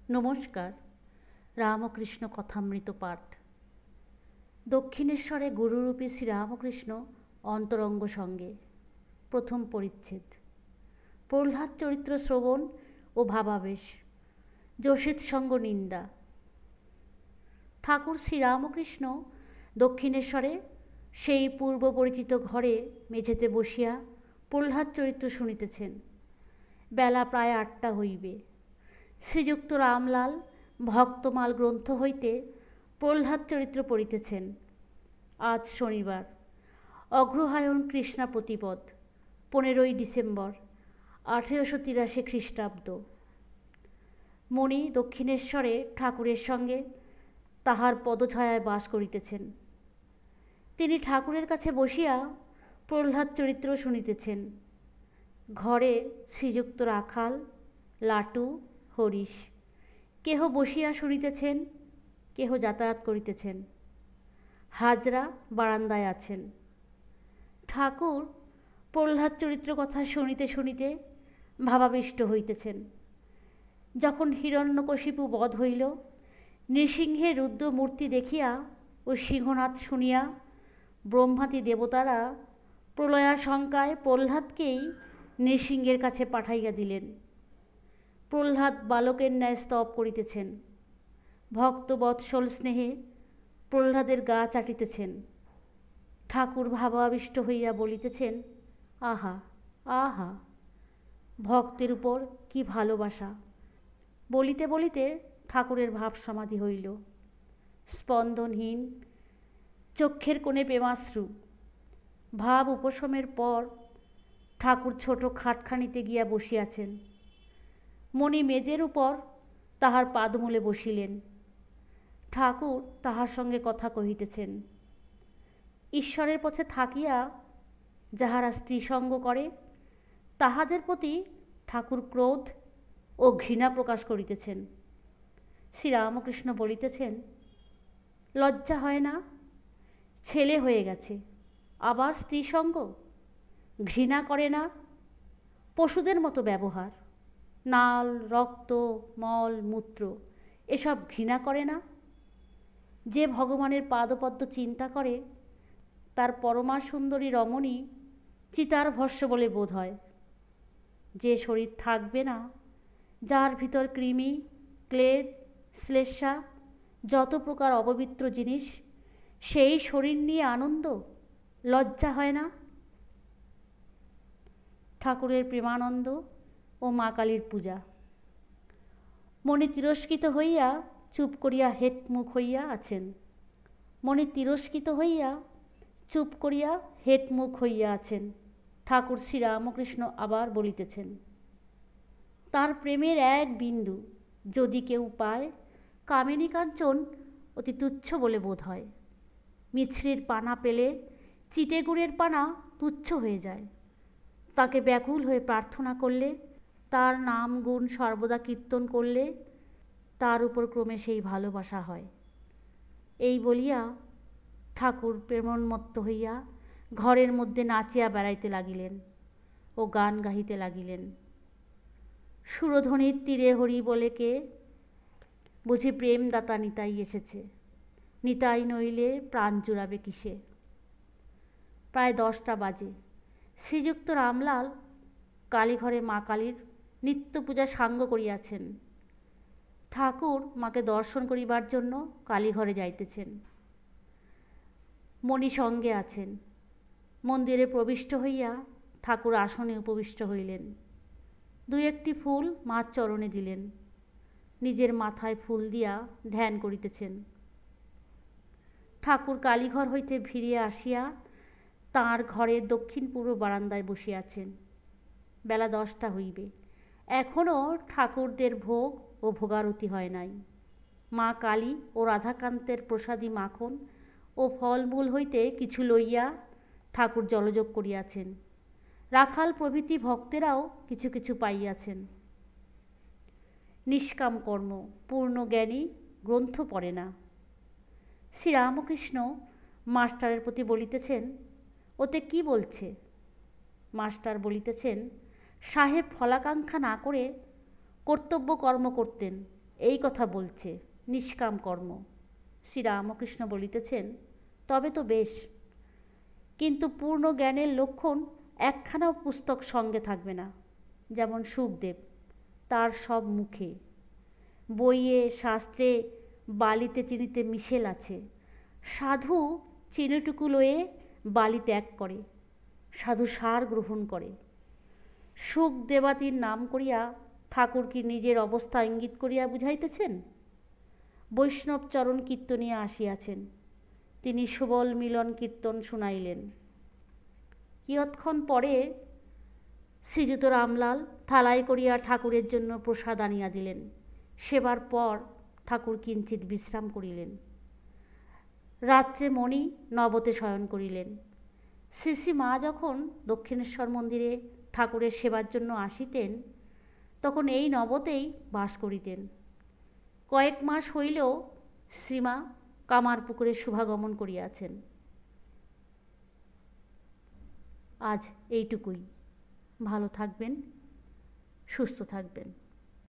নমস্কার। রামকৃষ্ণ কথামৃত পাঠ। দক্ষিণেশ্বরে গুরুরূপী শ্রীরামকৃষ্ণ অন্তরঙ্গ সঙ্গে। প্রথম পরিচ্ছেদ। প্রহ্লাদ চরিত্র শ্রবণ ও ভাবাবেশ। যোষিত সঙ্গ নিন্দা। ঠাকুর শ্রীরামকৃষ্ণ দক্ষিণেশ্বরে সেই পূর্ব পরিচিত ঘরে মেঝেতে বসিয়া প্রহ্লাদ চরিত্র শুনিতেছেন। বেলা প্রায় 8টা হইবে। শ্রীযুক্ত রামলাল ভক্তমাল গ্রন্থ হইতে প্রহ্লাদ চরিত্র পড়িতেছেন। আজ শনিবার, অগ্রহায়ণ কৃষ্ণা প্রতিপদ, 15ই ডিসেম্বর 1883 খ্রিস্টাব্দ। মণি দক্ষিণেশ্বরে ঠাকুরের সঙ্গে তাহার পদছায়ায় বাস করিতেছেন। তিনি ঠাকুরের কাছে বসিয়া প্রহ্লাদ চরিত্র শুনিতেছেন। ঘরে শ্রীযুক্ত রাখাল, লাটু, হরিশ কেহ বসিয়া শুনিতেছেন, কেহ যাতায়াত করিতেছেন। হাজরা বারান্দায় আছেন। ঠাকুর প্রহ্লাদ চরিত্র কথা শুনিতে শুনিতে ভাবাবিষ্ট হইতেছেন। যখন হিরণ্যকশিপু বধ হইল, নৃসিংহের রুদ্র মূর্তি দেখিয়া ও সিংহনাদ শুনিয়া ব্রহ্মাদি দেবতারা প্রলয়াশঙ্কায় প্রহ্লাদকেই নৃসিংহের কাছে পাঠাইয়া দিলেন। প্রহ্লাদ বালকের ন্যায় স্তব করিতেছেন। ভক্তবৎসল স্নেহে প্রহ্লাদের গা চাটিতেছেন। ঠাকুর ভাবাবিষ্ট হইয়া বলিতেছেন, আহা আহা, ভক্তের উপর কি ভালোবাসা। বলিতে বলিতে ঠাকুরের ভাব সমাধি হইল। স্পন্দনহীন চক্ষের কোণে প্রেমাশ্রু। ভাব উপশমের পর ঠাকুর ছোট খাটখানিতে গিয়া বসিয়াছেন। মণি মেজের উপর তাহার পাদমূলে বসিলেন। ঠাকুর তাহার সঙ্গে কথা কহিতেছেন। ঈশ্বরের পথে থাকিয়া যাহারা স্ত্রীসঙ্গ করে, তাহাদের প্রতি ঠাকুর ক্রোধ ও ঘৃণা প্রকাশ করিতেছেন। শ্রীরামকৃষ্ণ বলিতেছেন, লজ্জা হয় না? ছেলে হয়ে গেছে, আবার স্ত্রীসঙ্গ। ঘৃণা করে না? পশুদের মতো ব্যবহার। নাল, রক্ত, মল, মূত্র এসব ঘৃণা করে না? যে ভগবানের পাদপদ্ম চিন্তা করে, তার পরমা সুন্দরী রমণী চিতার ভস্য বলে বোধ হয়। যে শরীর থাকবে না, যার ভিতর কৃমি, ক্লেদ, শ্লেষ্মা, যত প্রকার অপবিত্র জিনিস, সেই শরীর নিয়ে আনন্দ, লজ্জা হয় না? ঠাকুরের প্রেমানন্দ ও মা কালীর পূজা। মণি তিরস্কৃত হইয়া চুপ করিয়া হেট মুখ হইয়া আছেন। মণি তিরস্কৃত হইয়া চুপ করিয়া হেট মুখ হইয়া আছেন। ঠাকুর শ্রীরামকৃষ্ণ আবার বলিতেছেন, তার প্রেমের এক বিন্দু যদি কেউ পায়, কামিনী কাঞ্চন অতি তুচ্ছ বলে বোধ হয়। মিছরির পানা পেলে চিটেগুড়ের পানা তুচ্ছ হয়ে যায়। তাকে ব্যাকুল হয়ে প্রার্থনা করলে, তার নাম গুণ সর্বদা কীর্তন করলে, তার উপর ক্রমে সেই ভালোবাসা হয়। এই বলিয়া ঠাকুর প্রেমোন্মত্ত হইয়া ঘরের মধ্যে নাচিয়া বেড়াইতে লাগিলেন ও গান গাহিতে লাগিলেন। সুরধ্বনির তীরে হরি বলে কে, বুঝি প্রেমদাতা নিতাই এসেছে। নিতাই নইলে প্রাণ জুড়াবে কিসে। প্রায় 10টা বাজে। শ্রীযুক্ত রামলাল কালীঘরে মা কালীর নিত্য পূজা সাঙ্গ করিয়াছেন। ঠাকুর মাকে দর্শন করিবার জন্য কালীঘরে যাইতেছেন। মণি সঙ্গে আছেন। মন্দিরে প্রবিষ্ট হইয়া ঠাকুর আসনে উপবিষ্ট হইলেন। 2-1টি ফুল মার চরণে দিলেন। নিজের মাথায় ফুল দিয়া ধ্যান করিতেছেন। ঠাকুর কালীঘর হইতে ফিরিয়া আসিয়া তাঁর ঘরের দক্ষিণ পূর্ব বারান্দায় বসিয়াছেন। বেলা 10টা হইবে। এখনও ঠাকুরদের ভোগ ও ভোগারতি হয় নাই। মা কালী ও রাধাকান্তের প্রসাদী মাখন ও ফলমূল হইতে কিছু লইয়া ঠাকুর জলযোগ করিয়াছেন। রাখাল প্রভৃতি ভক্তেরাও কিছু কিছু পাইয়াছেন। নিষ্কাম কর্ম, পূর্ণ জ্ঞানী গ্রন্থ পড়ে না। শ্রীরামকৃষ্ণ মাস্টারের প্রতি বলিতেছেন, ওতে কি বলছে? মাস্টার বলিতেছেন, সাহেব ফলাকাঙ্ক্ষা না করে কর্তব্য কর্ম করতেন, এই কথা বলছে, নিষ্কাম কর্ম। শ্রীরামকৃষ্ণ বলিতেছেন, তবে তো বেশ, কিন্তু পূর্ণ জ্ঞানের লক্ষণ একখানাও পুস্তক সঙ্গে থাকবে না। যেমন সুখদেব, তার সব মুখে, বইয়ে, শাস্ত্রে, বালিতে চিনিতে মিশেল আছে। সাধু চিনিটুকু লয়ে বালি ত্যাগ করে, সাধু সার গ্রহণ করে। সুখদেবাতির নাম করিয়া ঠাকুর কি নিজের অবস্থা ইঙ্গিত করিয়া বুঝাইতেছেন? বৈষ্ণব চরণ কীর্তনিয়া আসিয়াছেন, তিনি সুবল মিলন কীর্তন শুনাইলেন। কিয়ৎক্ষণ পরে শ্রীযুত রামলাল থালাই করিয়া ঠাকুরের জন্য প্রসাদ আনিয়া দিলেন। সেবার পর ঠাকুর কিঞ্চিৎ বিশ্রাম করিলেন। রাত্রে মণি নবতে শয়ন করিলেন। শ্রী শ্রী মা যখন দক্ষিণেশ্বর মন্দিরে ঠাকুরের সেবার জন্য আসিতেন, তখন এই নবতেই বাস করিতেন। কয়েক মাস হইলেও শ্রীমা কামারপুকুরে শুভাগমন করিয়াছেন। আজ এইটুকুই। ভালো থাকবেন, সুস্থ থাকবেন।